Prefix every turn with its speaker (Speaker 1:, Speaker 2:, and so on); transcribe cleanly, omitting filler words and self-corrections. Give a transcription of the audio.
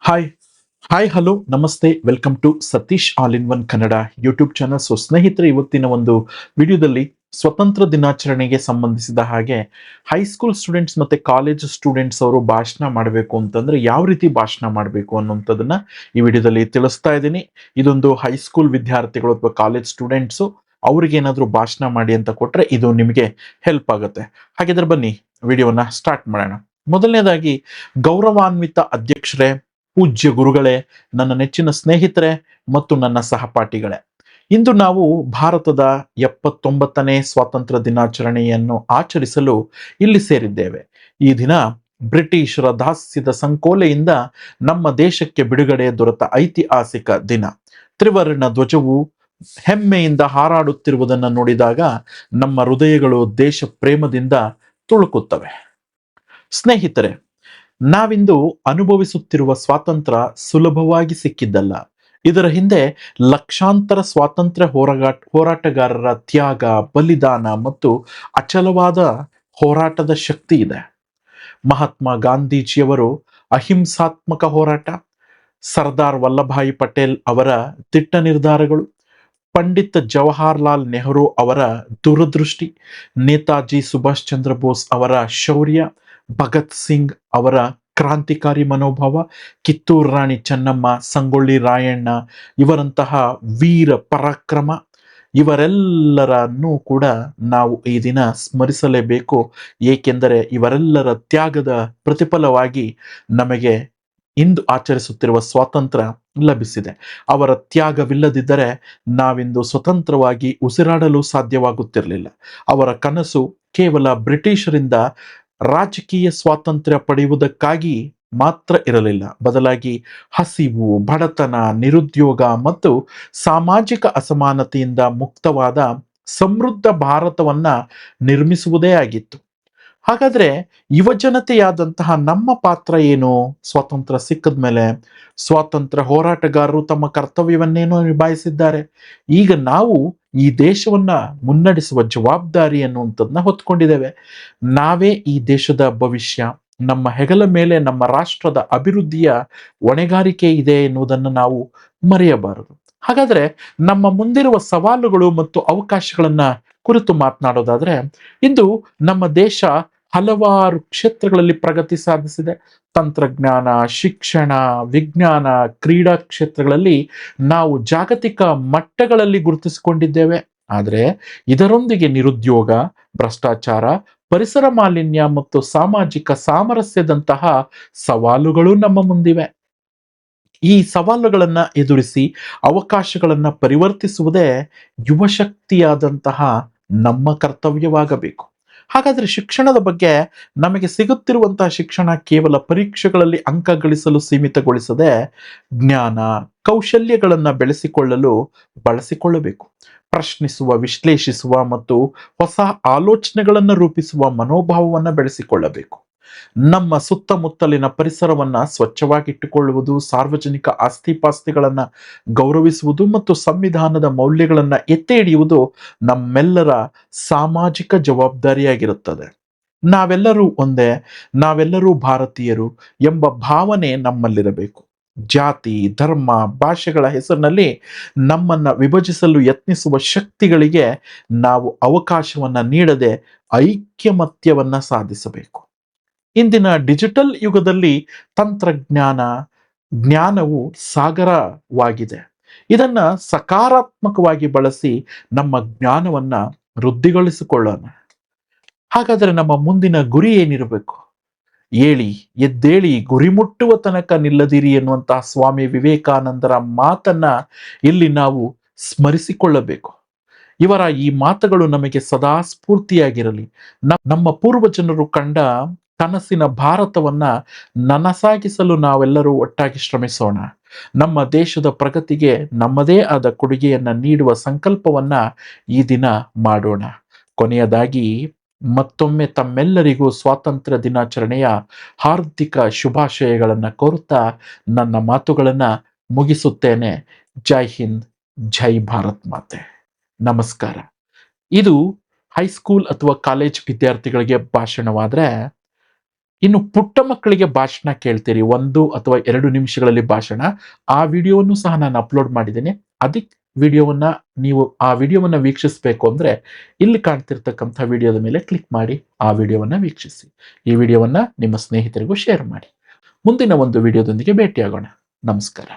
Speaker 1: Hi hi hello ನಮಸ್ತೆ welcome to Satish all in one Kannada YouTube channel. ಸ್ನೇಹಿತರೆ, ಇವತ್ತಿನ ಒಂದು ವಿಡಿಯೋದಲ್ಲಿ ಸ್ವತಂತ್ರ ದಿನಾಚರಣೆಗೆ ಸಂಬಂಧಿಸಿದ ಹಾಗೆ ಹೈಸ್ಕೂಲ್ ಸ್ಟೂಡೆಂಟ್ಸ್ ಮತ್ತೆ ಕಾಲೇಜ್ ಸ್ಟೂಡೆಂಟ್ಸ್ ಅವರು ಭಾಷಣ ಮಾಡಬೇಕು ಅಂತಂದ್ರೆ ಯಾವ ರೀತಿ ಭಾಷಣ ಮಾಡಬೇಕು ಅನ್ನುವಂಥದ್ದನ್ನ ಈ ವಿಡಿಯೋದಲ್ಲಿ ತಿಳಿಸ್ತಾ ಇದ್ದೀನಿ. ಇದೊಂದು ಹೈಸ್ಕೂಲ್ ವಿದ್ಯಾರ್ಥಿಗಳು ಅಥವಾ ಕಾಲೇಜ್ ಸ್ಟೂಡೆಂಟ್ಸು ಅವ್ರಿಗೆ ಏನಾದರೂ ಭಾಷಣ ಮಾಡಿ ಅಂತ ಕೊಟ್ರೆ ಇದು ನಿಮಗೆ ಹೆಲ್ಪ್ ಆಗುತ್ತೆ. ಹಾಗಿದ್ರೆ ಬನ್ನಿ ವಿಡಿಯೋನ ಸ್ಟಾರ್ಟ್ ಮಾಡೋಣ. ಮೊದಲನೇದಾಗಿ, ಗೌರವಾನ್ವಿತ ಅಧ್ಯಕ್ಷರೇ, ಪೂಜ್ಯ ಗುರುಗಳೇ, ನನ್ನ ನೆಚ್ಚಿನ ಸ್ನೇಹಿತರೆ ಮತ್ತು ನನ್ನ ಸಹಪಾಠಿಗಳೇ, ಇಂದು ನಾವು ಭಾರತದ 79ನೇ ಸ್ವಾತಂತ್ರ್ಯ ದಿನಾಚರಣೆಯನ್ನು ಆಚರಿಸಲು ಇಲ್ಲಿ ಸೇರಿದ್ದೇವೆ. ಈ ದಿನ ಬ್ರಿಟಿಷರ ದಾಸ್ಯದ ಸಂಕೋಲೆಯಿಂದ ನಮ್ಮ ದೇಶಕ್ಕೆ ಬಿಡುಗಡೆ ದೊರೆತ ಐತಿಹಾಸಿಕ ದಿನ. ತ್ರಿವರ್ಣ ಧ್ವಜವು ಹೆಮ್ಮೆಯಿಂದ ಹಾರಾಡುತ್ತಿರುವುದನ್ನು ನೋಡಿದಾಗ ನಮ್ಮ ಹೃದಯಗಳು ದೇಶ ಪ್ರೇಮದಿಂದ ತುಳುಕುತ್ತವೆ. ಸ್ನೇಹಿತರೆ, ನಾವಿಂದು ಅನುಭವಿಸುತ್ತಿರುವ ಸ್ವಾತಂತ್ರ್ಯ ಸುಲಭವಾಗಿ ಸಿಕ್ಕಿದ್ದಲ್ಲ. ಇದರ ಹಿಂದೆ ಲಕ್ಷಾಂತರ ಸ್ವಾತಂತ್ರ್ಯ ಹೋರಾಟಗಾರರ ತ್ಯಾಗ, ಬಲಿದಾನ ಮತ್ತು ಅಚಲವಾದ ಹೋರಾಟದ ಶಕ್ತಿ ಇದೆ. ಮಹಾತ್ಮ ಗಾಂಧೀಜಿಯವರು ಅಹಿಂಸಾತ್ಮಕ ಹೋರಾಟ, ಸರ್ದಾರ್ ವಲ್ಲಭಾಯಿ ಪಟೇಲ್ ಅವರ ದಿಟ್ಟ ನಿರ್ಧಾರಗಳು, ಪಂಡಿತ್ ಜವಾಹರ್ಲಾಲ್ ನೆಹರು ಅವರ ದೂರದೃಷ್ಟಿ, ನೇತಾಜಿ ಸುಭಾಷ್ ಚಂದ್ರ ಬೋಸ್ ಅವರ ಶೌರ್ಯ, ಭಗತ್ ಸಿಂಗ್ ಅವರ ಕ್ರಾಂತಿಕಾರಿ ಮನೋಭಾವ, ಕಿತ್ತೂರು ರಾಣಿ ಚೆನ್ನಮ್ಮ, ಸಂಗೊಳ್ಳಿ ರಾಯಣ್ಣ ಇವರಂತಹ ವೀರ ಪರಾಕ್ರಮ, ಇವರೆಲ್ಲರನ್ನೂ ಕೂಡ ನಾವು ಈ ದಿನ ಸ್ಮರಿಸಲೇಬೇಕು. ಏಕೆಂದರೆ ಇವರೆಲ್ಲರ ತ್ಯಾಗದ ಪ್ರತಿಫಲವಾಗಿ ನಮಗೆ ಇಂದು ಆಚರಿಸುತ್ತಿರುವ ಸ್ವಾತಂತ್ರ್ಯ ಲಭಿಸಿದೆ. ಅವರ ತ್ಯಾಗವಿಲ್ಲದಿದ್ದರೆ ನಾವಿಂದು ಸ್ವತಂತ್ರವಾಗಿ ಉಸಿರಾಡಲು ಸಾಧ್ಯವಾಗುತ್ತಿರಲಿಲ್ಲ. ಅವರ ಕನಸು ಕೇವಲ ಬ್ರಿಟಿಷರಿಂದ ರಾಜಕೀಯ ಸ್ವಾತಂತ್ರ್ಯ ಪಡೆಯುವುದಕ್ಕಾಗಿ ಮಾತ್ರ ಇರಲಿಲ್ಲ. ಬದಲಾಗಿ ಹಸಿವು, ಬಡತನ, ನಿರುದ್ಯೋಗ ಮತ್ತು ಸಾಮಾಜಿಕ ಅಸಮಾನತೆಯಿಂದ ಮುಕ್ತವಾದ ಸಮೃದ್ಧ ಭಾರತವನ್ನ ನಿರ್ಮಿಸುವುದೇ ಆಗಿತ್ತು. ಹಾಗಾದ್ರೆ ಯುವಜನತೆಯಾದಂತಹ ನಮ್ಮ ಪಾತ್ರ ಏನು? ಸ್ವಾತಂತ್ರ್ಯ ಸಿಕ್ಕದ ಮೇಲೆ ಸ್ವಾತಂತ್ರ್ಯ ಹೋರಾಟಗಾರರು ತಮ್ಮ ಕರ್ತವ್ಯವನ್ನೇನೋ ನಿಭಾಯಿಸಿದ್ದಾರೆ. ಈಗ ನಾವು ಈ ದೇಶವನ್ನ ಮುನ್ನಡೆಸುವ ಜವಾಬ್ದಾರಿ ಅನ್ನುವಂಥದ್ದನ್ನ ಹೊತ್ಕೊಂಡಿದ್ದೇವೆ. ನಾವೇ ಈ ದೇಶದ ಭವಿಷ್ಯ. ನಮ್ಮ ಹೆಗಲ ಮೇಲೆ ನಮ್ಮ ರಾಷ್ಟ್ರದ ಅಭಿವೃದ್ಧಿಯ ಹೊಣೆಗಾರಿಕೆ ಇದೆ ಎನ್ನುವುದನ್ನು ನಾವು ಮರೆಯಬಾರದು. ಹಾಗಾದ್ರೆ ನಮ್ಮ ಮುಂದಿರುವ ಸವಾಲುಗಳು ಮತ್ತು ಅವಕಾಶಗಳನ್ನ ಕುರಿತು ಮಾತನಾಡೋದಾದ್ರೆ, ಇಂದು ನಮ್ಮ ದೇಶ ಹಲವಾರು ಕ್ಷೇತ್ರಗಳಲ್ಲಿ ಪ್ರಗತಿ ಸಾಧಿಸಿದೆ. ತಂತ್ರಜ್ಞಾನ, ಶಿಕ್ಷಣ, ವಿಜ್ಞಾನ, ಕ್ರೀಡಾ ಕ್ಷೇತ್ರಗಳಲ್ಲಿ ನಾವು ಜಾಗತಿಕ ಮಟ್ಟಗಳಲ್ಲಿ ಗುರುತಿಸಿಕೊಂಡಿದ್ದೇವೆ. ಆದರೆ ಇದರೊಂದಿಗೆ ನಿರುದ್ಯೋಗ, ಭ್ರಷ್ಟಾಚಾರ, ಪರಿಸರ ಮಾಲಿನ್ಯ ಮತ್ತು ಸಾಮಾಜಿಕ ಸಾಮರಸ್ಯದಂತಹ ಸವಾಲುಗಳು ನಮ್ಮ ಮುಂದಿವೆ. ಈ ಸವಾಲುಗಳನ್ನ ಎದುರಿಸಿ ಅವಕಾಶಗಳನ್ನ ಪರಿವರ್ತಿಸುವುದೇ ಯುವಶಕ್ತಿಯಾದಂತಹ ನಮ್ಮ ಕರ್ತವ್ಯವಾಗಬೇಕು. ಹಾಗಾದ್ರೆ ಶಿಕ್ಷಣದ ಬಗ್ಗೆ ನಮಗೆ ಸಿಗುತ್ತಿರುವಂತಹ ಶಿಕ್ಷಣ ಕೇವಲ ಪರೀಕ್ಷೆಗಳಲ್ಲಿ ಅಂಕ ಗಳಿಸಲು ಸೀಮಿತಗೊಳಿಸದೆ ಜ್ಞಾನ, ಕೌಶಲ್ಯಗಳನ್ನ ಬೆಳೆಸಿಕೊಳ್ಳಲು ಬಳಸಿಕೊಳ್ಳಬೇಕು. ಪ್ರಶ್ನಿಸುವ, ವಿಶ್ಲೇಷಿಸುವ ಮತ್ತು ಹೊಸ ಆಲೋಚನೆಗಳನ್ನು ರೂಪಿಸುವ ಮನೋಭಾವವನ್ನು ಬೆಳೆಸಿಕೊಳ್ಳಬೇಕು. ನಮ್ಮ ಸುತ್ತಮುತ್ತಲಿನ ಪರಿಸರವನ್ನ ಸ್ವಚ್ಛವಾಗಿಟ್ಟುಕೊಳ್ಳುವುದು, ಸಾರ್ವಜನಿಕ ಆಸ್ತಿಪಾಸ್ತಿಗಳನ್ನ ಗೌರವಿಸುವುದು ಮತ್ತು ಸಂವಿಧಾನದ ಮೌಲ್ಯಗಳನ್ನ ಎತ್ತಿ ಹಿಡಿಯುವುದು ನಮ್ಮೆಲ್ಲರ ಸಾಮಾಜಿಕ ಜವಾಬ್ದಾರಿಯಾಗಿರುತ್ತದೆ. ನಾವೆಲ್ಲರೂ ಒಂದೇ, ನಾವೆಲ್ಲರೂ ಭಾರತೀಯರು ಎಂಬ ಭಾವನೆ ನಮ್ಮಲ್ಲಿರಬೇಕು. ಜಾತಿ, ಧರ್ಮ, ಭಾಷೆಗಳ ಹೆಸರಿನಲ್ಲಿ ನಮ್ಮನ್ನ ವಿಭಜಿಸಲು ಯತ್ನಿಸುವ ಶಕ್ತಿಗಳಿಗೆ ನಾವು ಅವಕಾಶವನ್ನ ನೀಡದೆ ಐಕ್ಯಮತ್ಯವನ್ನ ಸಾಧಿಸಬೇಕು. ಇಂದಿನ ಡಿಜಿಟಲ್ ಯುಗದಲ್ಲಿ ತಂತ್ರಜ್ಞಾನ, ಜ್ಞಾನವು ಸಾಗರವಾಗಿದೆ. ಇದನ್ನ ಸಕಾರಾತ್ಮಕವಾಗಿ ಬಳಸಿ ನಮ್ಮ ಜ್ಞಾನವನ್ನ ವೃದ್ಧಿಗೊಳಿಸಿಕೊಳ್ಳೋಣ. ಹಾಗಾದ್ರೆ ನಮ್ಮ ಮುಂದಿನ ಗುರಿ ಏನಿರಬೇಕು? ಏಳಿ ಎದ್ದೇಳಿ ಗುರಿ ಮುಟ್ಟುವ ತನಕ ನಿಲ್ಲದಿರಿ ಎನ್ನುವಂತಹ ಸ್ವಾಮಿ ವಿವೇಕಾನಂದರ ಮಾತನ್ನ ಇಲ್ಲಿ ನಾವು ಸ್ಮರಿಸಿಕೊಳ್ಳಬೇಕು. ಇವರ ಈ ಮಾತುಗಳು ನಮಗೆ ಸದಾ ಸ್ಫೂರ್ತಿಯಾಗಿರಲಿ. ನಮ್ಮ ಪೂರ್ವಜನರು ಕಂಡ ಕನಸಿನ ಭಾರತವನ್ನ ನನಸಾಗಿಸಲು ನಾವೆಲ್ಲರೂ ಒಟ್ಟಾಗಿ ಶ್ರಮಿಸೋಣ. ನಮ್ಮ ದೇಶದ ಪ್ರಗತಿಗೆ ನಮ್ಮದೇ ಆದ ಕೊಡುಗೆಯನ್ನ ನೀಡುವ ಸಂಕಲ್ಪವನ್ನ ಈ ದಿನ ಮಾಡೋಣ. ಕೊನೆಯದಾಗಿ ಮತ್ತೊಮ್ಮೆ ತಮ್ಮೆಲ್ಲರಿಗೂ ಸ್ವಾತಂತ್ರ್ಯ ದಿನಾಚರಣೆಯ ಹಾರ್ದಿಕ ಶುಭಾಶಯಗಳನ್ನು ಕೋರುತ್ತಾ ನನ್ನ ಮಾತುಗಳನ್ನ ಮುಗಿಸುತ್ತೇನೆ. ಜೈ ಹಿಂದ್, ಜೈ ಭಾರತ್ ಮಾತೆ. ನಮಸ್ಕಾರ. ಇದು ಹೈಸ್ಕೂಲ್ ಅಥವಾ ಕಾಲೇಜ್ ವಿದ್ಯಾರ್ಥಿಗಳಿಗೆ ಭಾಷಣವಾದ್ರೆ, ಇನ್ನು ಪುಟ್ಟ ಮಕ್ಕಳಿಗೆ ಭಾಷಣ ಕೇಳ್ತೀರಿ, 1 ಅಥವಾ 2 ನಿಮಿಷಗಳಲ್ಲಿ ಭಾಷಣ. ಆ ವಿಡಿಯೋವನ್ನು ಸಹ ನಾನು ಅಪ್ಲೋಡ್ ಮಾಡಿದ್ದೇನೆ. ಅದಕ್ಕೆ ವಿಡಿಯೋವನ್ನ ನೀವು ಆ ವಿಡಿಯೋವನ್ನ ವೀಕ್ಷಿಸಬೇಕು ಅಂದ್ರೆ ಇಲ್ಲಿ ಕಾಣ್ತಿರ್ತಕ್ಕಂಥ ವಿಡಿಯೋದ ಮೇಲೆ ಕ್ಲಿಕ್ ಮಾಡಿ ಆ ವಿಡಿಯೋವನ್ನ ವೀಕ್ಷಿಸಿ. ಈ ವಿಡಿಯೋವನ್ನ ನಿಮ್ಮ ಸ್ನೇಹಿತರಿಗೂ ಶೇರ್ ಮಾಡಿ. ಮುಂದಿನ ಒಂದು ವಿಡಿಯೋದೊಂದಿಗೆ ಭೇಟಿಯಾಗೋಣ. ನಮಸ್ಕಾರ.